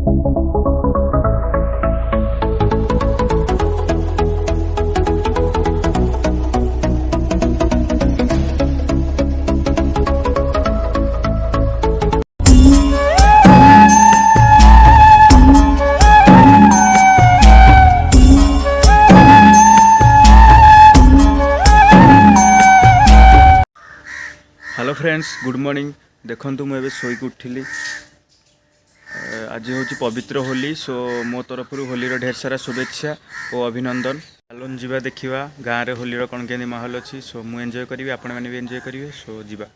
Hello friends good morning देखु मुझे शोक उठिली आज हूँ पवित्र होली सो मो तरफ होली ढेर सारा शुभेच्छा और अभिनंदन। चलन जीवा देखा गाँव में होली कौन के माहौल अच्छी सो मुझे एंजॉय करी आपण मैंने भी एंजॉय करेंगे सो जीवा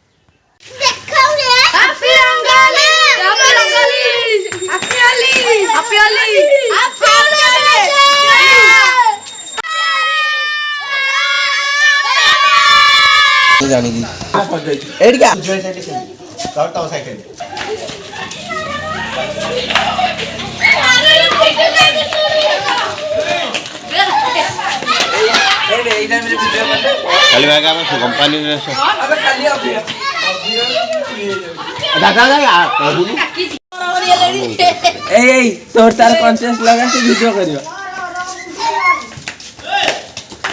जानेगी कंपनी तोर तार कॉन्शियस लगा से वीडियो करियो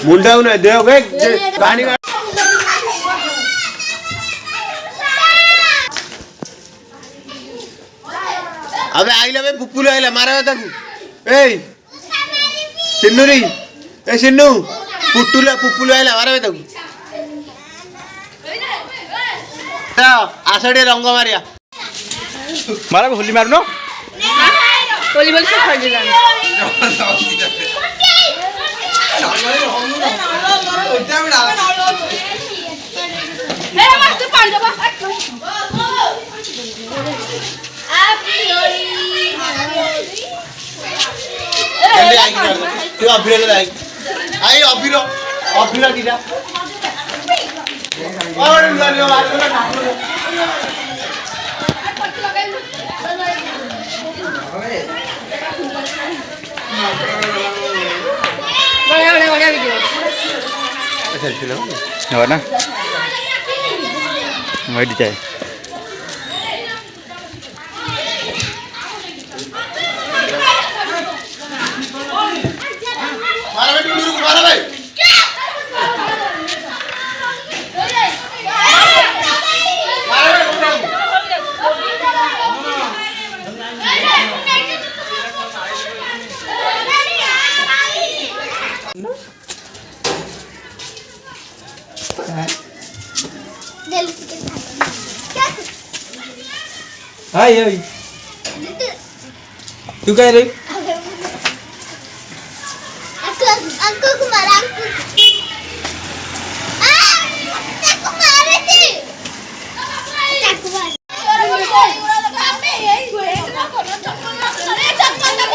मुंडा न देओ गे पानी अबे आइला बे पुपुल आइला मारा ताकू ए सिन्नू रे ए सिन्नू पुटुला पुपुल आइला मारा बे ताकू ता आसडे रंग मारिया मारा होली मारनो होली बोल से खड़ जाना मेरा मत पानी दबा तू अभिर लाई आई अभिर अभिर दिजा और लालियो मार ना ठाकुर बढ़िया वीडियो सेल्फी लो हो ना वही जाए मारा बे टुडू को मारा भाई हाय हाय तू क्या रे अंकल को मारा चाकू मारे थी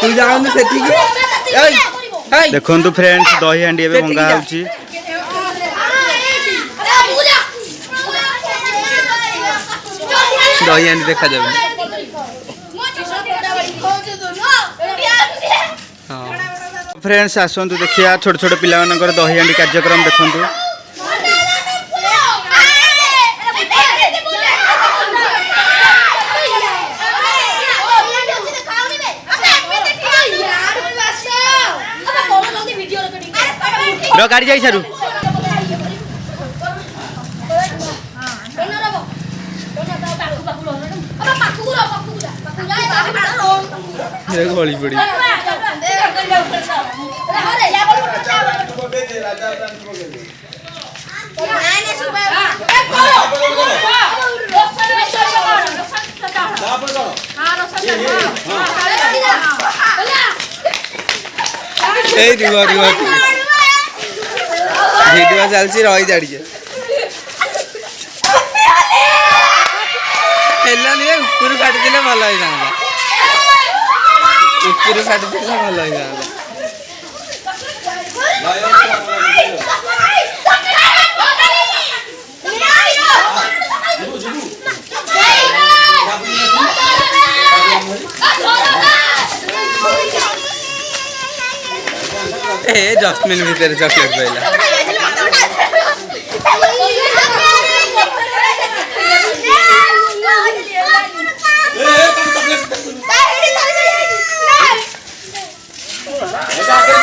तू जाओ न सेठी के हाय देखो फ्रेंड्स दही हांडी एबे भंगा होची दही हांडी देखा जाबे फ्रेंड्स आसतु देखिया छोट छोट पिला मानकर दही हांडी कार्यक्रम देखंतु रो गाड़ी जाई सारू ये गोली पड़ी वीडियो चलती रही जाड़ी ऊपर काटी भल होता ऊपर काटी भल होता ए डस्टबिन भीतर चॉकलेट पाइला ଏଇଟା ଆଗରେ